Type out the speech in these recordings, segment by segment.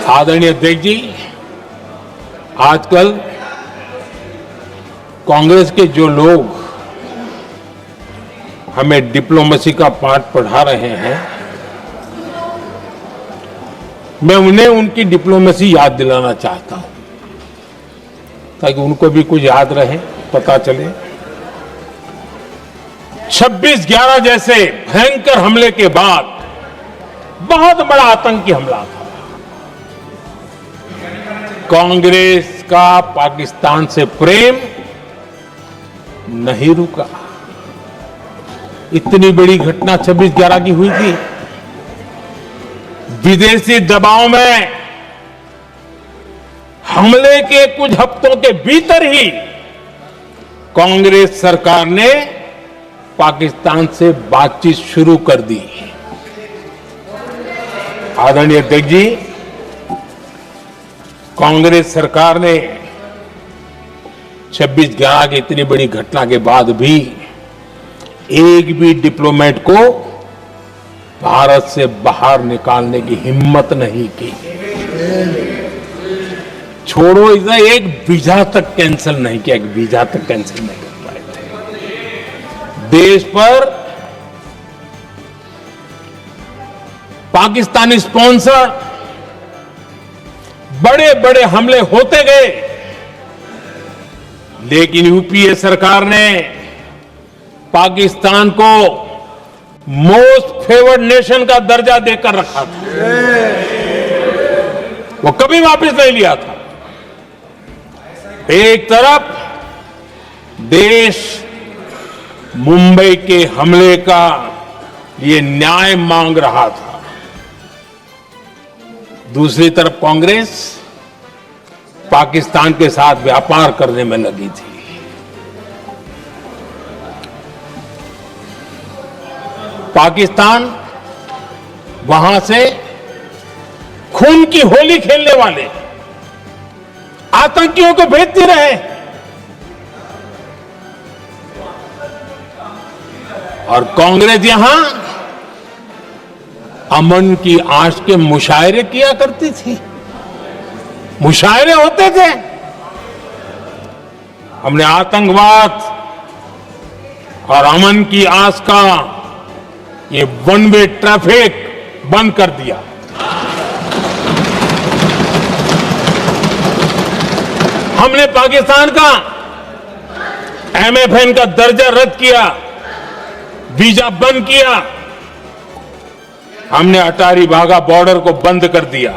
आदरणीय अध्यक्ष जी, आजकल कांग्रेस के जो लोग हमें डिप्लोमेसी का पाठ पढ़ा रहे हैं, मैं उन्हें उनकी डिप्लोमेसी याद दिलाना चाहता हूं ताकि उनको भी कुछ याद रहे, पता चले। 26/11 जैसे भयंकर हमले के बाद बहुत बड़ा आतंकी हमला था। कांग्रेस का पाकिस्तान से प्रेम नहीं रुका। इतनी बड़ी घटना 26/11 की हुई थी। विदेशी दबाव में हमले के कुछ हफ्तों के भीतर ही कांग्रेस सरकार ने पाकिस्तान से बातचीत शुरू कर दी। आदरणीय अध्यक्ष जी, कांग्रेस सरकार ने 26/11 की इतनी बड़ी घटना के बाद भी एक भी डिप्लोमेट को भारत से बाहर निकालने की हिम्मत नहीं की। छोड़ो, इधर एक वीजा तक कैंसिल नहीं किया, एक वीजा तक कैंसिल नहीं कर पाए थे। देश पर पाकिस्तानी स्पॉन्सर बड़े बड़े हमले होते गए, लेकिन यूपीए सरकार ने पाकिस्तान को मोस्ट फेवर्ड नेशन का दर्जा देकर रखा था। वो कभी वापस नहीं लिया था। एक तरफ देश मुंबई के हमले का ये न्याय मांग रहा था, दूसरी तरफ कांग्रेस पाकिस्तान के साथ व्यापार करने में लगी थी। पाकिस्तान वहां से खून की होली खेलने वाले आतंकियों को भेजते रहे और कांग्रेस यहां अमन की आश के मुशायरे किया करती थी। मुशायरे होते थे। हमने आतंकवाद और अमन की आस का ये वन वे ट्रैफिक बंद कर दिया। हमने पाकिस्तान का एमएफएन का दर्जा रद्द किया, वीजा बंद किया। हमने अटारी वाघा बॉर्डर को बंद कर दिया।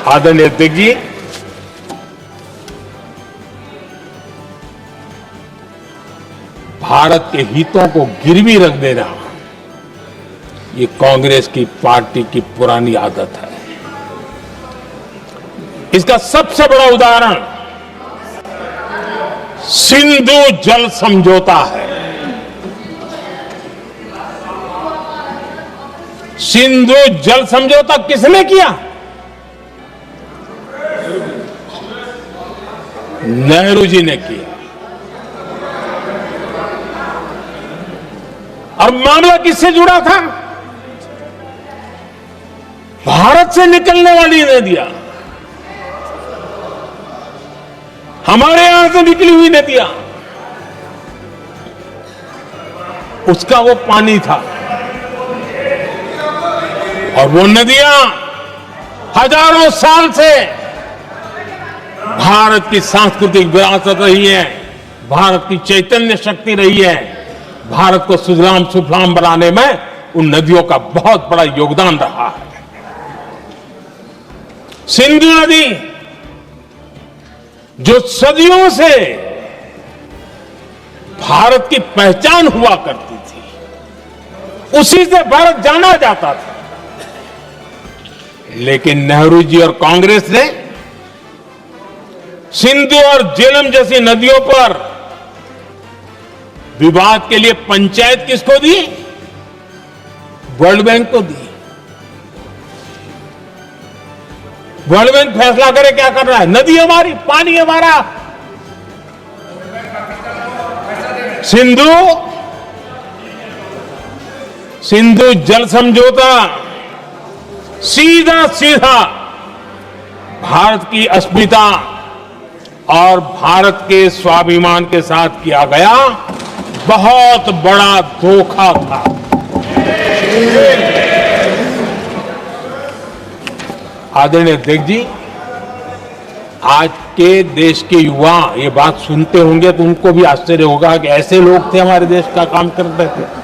आदरणीय अध्यक्ष जी, भारत के हितों को गिरवी रख देना ये कांग्रेस की पार्टी की पुरानी आदत है। इसका सबसे बड़ा उदाहरण सिंधु जल समझौता है। सिंधु जल समझौता किसने किया? नेहरू जी ने किया। और मामला किससे जुड़ा था? भारत से निकलने वाली नदियां, हमारे यहां से निकली हुई नदियां, उसका वो पानी था। और वो नदियां हजारों साल से भारत की सांस्कृतिक विरासत रही है, भारत की चैतन्य शक्ति रही है। भारत को सुजलाम सुफलाम बनाने में उन नदियों का बहुत बड़ा योगदान रहा है। सिंधु नदी जो सदियों से भारत की पहचान हुआ करती थी, उसी से भारत जाना जाता था। लेकिन नेहरू जी और कांग्रेस ने सिंधु और झेलम जैसी नदियों पर विवाद के लिए पंचायत किसको दी? वर्ल्ड बैंक को दी। वर्ल्ड बैंक फैसला करे क्या कर रहा है। नदी हमारी, पानी हमारा। सिंधु जल समझौता सीधा सीधा भारत की अस्मिता और भारत के स्वाभिमान के साथ किया गया बहुत बड़ा धोखा था। आदरणीय अध्यक्ष जी, आज के देश के युवा ये बात सुनते होंगे तो उनको भी आश्चर्य होगा कि ऐसे लोग थे हमारे देश का काम कर रहे थे।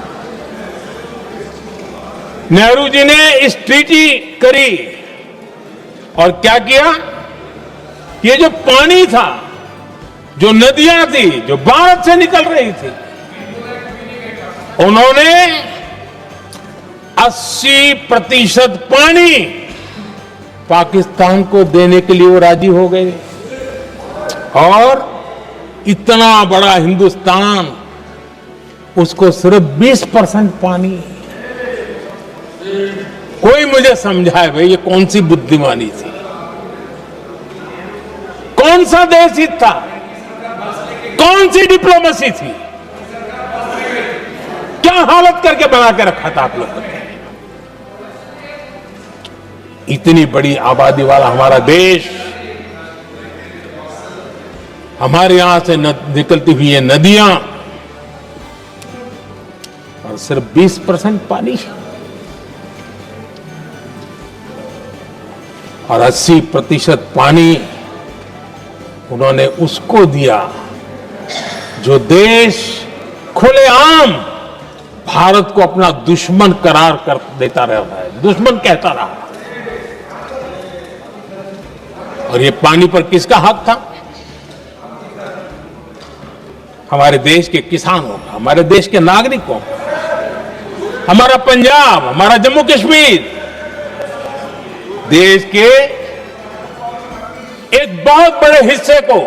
नेहरू जी ने इस ट्रीटी करी और क्या किया, ये जो पानी था, जो नदियां थी, जो भारत से निकल रही थी, उन्होंने 80% पानी पाकिस्तान को देने के लिए वो राजी हो गए। और इतना बड़ा हिंदुस्तान, उसको सिर्फ 20% पानी। कोई मुझे समझाए भाई ये कौन सी बुद्धिमानी थी, कौन सा देश हित था, कौन सी डिप्लोमेसी थी, क्या हालत करके बना के रखा था आप लोगों ने। इतनी बड़ी आबादी वाला हमारा देश, हमारे यहां से निकलती हुई ये नदियां, और सिर्फ 20% पानी, और 80% पानी उन्होंने उसको दिया जो देश खुलेआम भारत को अपना दुश्मन करार कर देता रहा है, दुश्मन कहता रहा। और ये पानी पर किसका हक था? हमारे देश के किसानों का, हमारे देश के नागरिकों का, हमारा पंजाब, हमारा जम्मू कश्मीर, देश के एक बहुत बड़े हिस्से को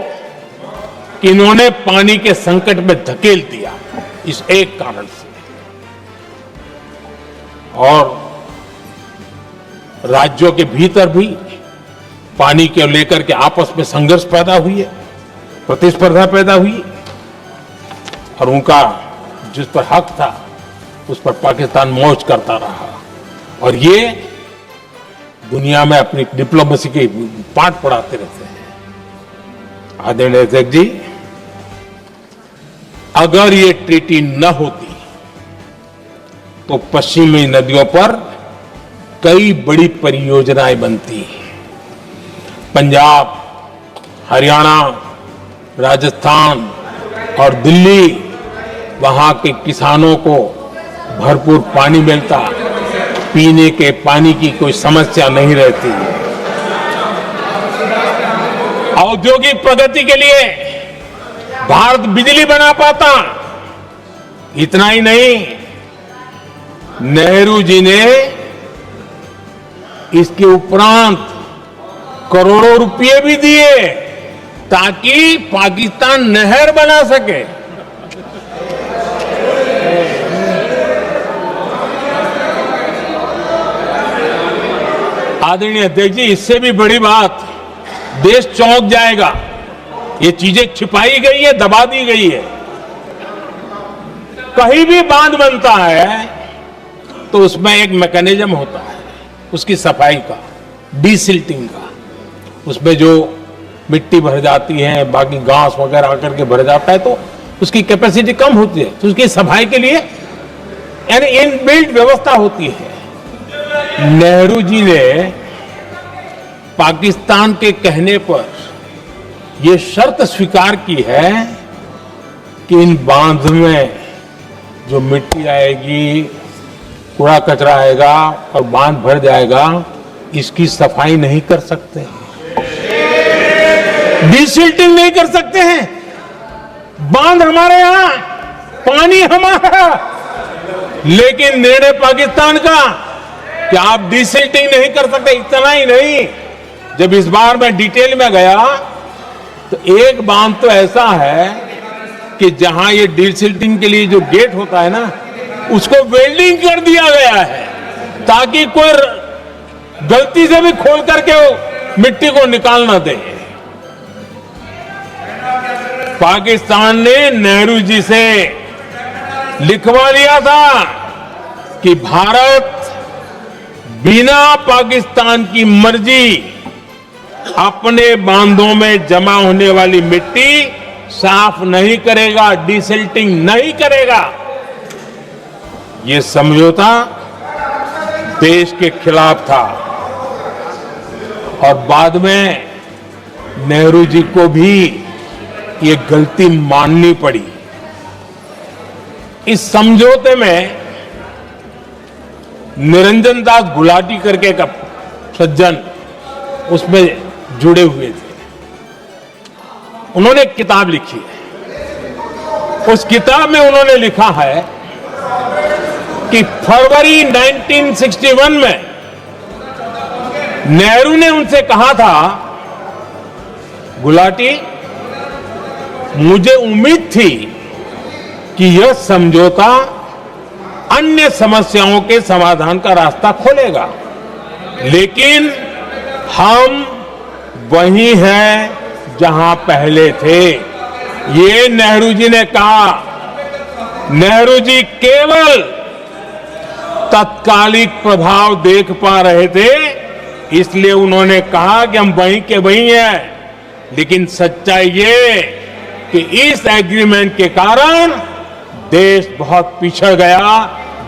इन्होंने पानी के संकट में धकेल दिया, इस एक कारण से। और राज्यों के भीतर भी पानी को लेकर के आपस में संघर्ष पैदा हुई है, प्रतिस्पर्धा पैदा हुई, और उनका जिस पर हक था उस पर पाकिस्तान मौज करता रहा। और ये दुनिया में अपनी डिप्लोमेसी के पाठ पढ़ाते रहते हैं। आदरणीय अध्यक्ष जी, अगर ये ट्रीटी न होती तो पश्चिमी नदियों पर कई बड़ी परियोजनाएं बनती। पंजाब, हरियाणा, राजस्थान और दिल्ली, वहां के किसानों को भरपूर पानी मिलता, पीने के पानी की कोई समस्या नहीं रहती। औद्योगिक प्रगति के लिए भारत बिजली बना पाता। इतना ही नहीं, नेहरू जी ने इसके उपरांत करोड़ों रुपए भी दिए ताकि पाकिस्तान नहर बना सके। आदरणीय अध्यक्ष जी, इससे भी बड़ी बात, देश चौंक जाएगा। ये चीजें छिपाई गई है, दबा दी गई है। कहीं भी बांध बनता है तो उसमें एक मैकेनिज्म होता है उसकी सफाई का, डीसिल्टिंग का। उसमें जो मिट्टी भर जाती है, बाकी घास वगैरह आकर के भर जाता है तो उसकी कैपेसिटी कम होती है, तो उसकी सफाई के लिए यानी इनबिल्ट व्यवस्था होती है। नेहरू जी ने पाकिस्तान के कहने पर यह शर्त स्वीकार की है कि इन बांध में जो मिट्टी आएगी, कूड़ा कचरा आएगा और बांध भर जाएगा, इसकी सफाई नहीं कर सकते, डिसिल्टिंग नहीं कर सकते हैं। बांध हमारे यहां, पानी हमारा, लेकिन निर्णय पाकिस्तान का कि आप डिसिल्टिंग नहीं कर सकते। इतना ही नहीं, जब इस बार मैं डिटेल में गया तो एक बांध तो ऐसा है कि जहां ये डिसिल्टिंग के लिए जो गेट होता है ना, उसको वेल्डिंग कर दिया गया है ताकि कोई गलती से भी खोल करके मिट्टी को निकाल ना दे। पाकिस्तान ने नेहरू जी से लिखवा लिया था कि भारत बिना पाकिस्तान की मर्जी अपने बांधों में जमा होने वाली मिट्टी साफ नहीं करेगा, डिसिल्टिंग नहीं करेगा। ये समझौता देश के खिलाफ था और बाद में नेहरू जी को भी ये गलती माननी पड़ी। इस समझौते में निरंजन दास गुलाटी करके एक सज्जन उसमें जुड़े हुए थे। उन्होंने एक किताब लिखी है। उस किताब में उन्होंने लिखा है कि फरवरी 1961 में नेहरू ने उनसे कहा था, गुलाटी, मुझे उम्मीद थी कि यह समझौता अन्य समस्याओं के समाधान का रास्ता खोलेगा, लेकिन हम वही हैं जहां पहले थे। ये नेहरू जी ने कहा। नेहरू जी केवल तत्कालिक प्रभाव देख पा रहे थे, इसलिए उन्होंने कहा कि हम वहीं के वहीं हैं। लेकिन सच्चाई ये कि इस एग्रीमेंट के कारण देश बहुत पिछड़ गया,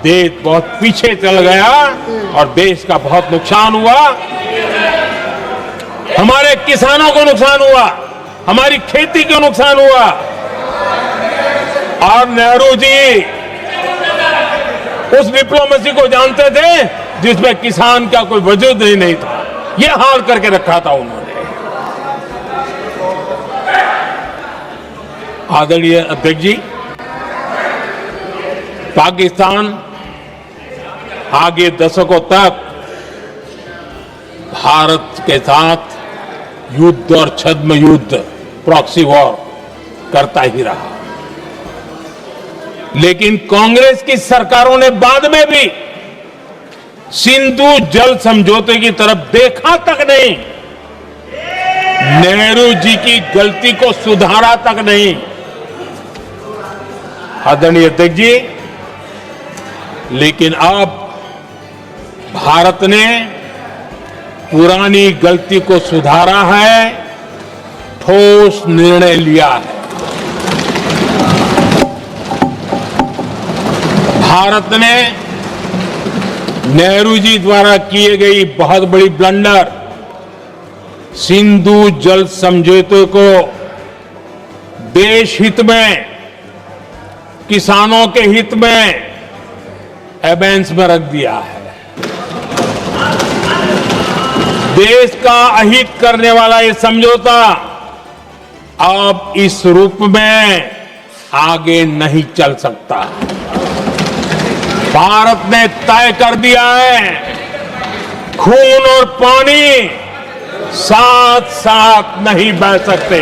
देश बहुत पीछे चल गया और देश का बहुत नुकसान हुआ। हमारे किसानों को नुकसान हुआ, हमारी खेती को नुकसान हुआ। और नेहरू जी उस डिप्लोमेसी को जानते थे जिसमें किसान का कोई वजूद ही नहीं था। यह हाल करके रखा था उन्होंने। आदरणीय अध्यक्ष जी, पाकिस्तान आगे दशकों तक भारत के साथ युद्ध और छद्म युद्ध, प्रॉक्सी वॉर करता ही रहा। लेकिन कांग्रेस की सरकारों ने बाद में भी सिंधु जल समझौते की तरफ देखा तक नहीं, नेहरू जी की गलती को सुधारा तक नहीं। आदरणीय अध्यक्ष जी, लेकिन अब भारत ने पुरानी गलती को सुधारा है, ठोस निर्णय लिया है। भारत ने नेहरू जी द्वारा किए गई बहुत बड़ी ब्लंडर, सिंधु जल समझौते को देश हित में, किसानों के हित में एबेंस में रख दिया है। देश का अहित करने वाला ये समझौता अब इस रूप में आगे नहीं चल सकता। भारत ने तय कर दिया है, खून और पानी साथ साथ नहीं बह सकते।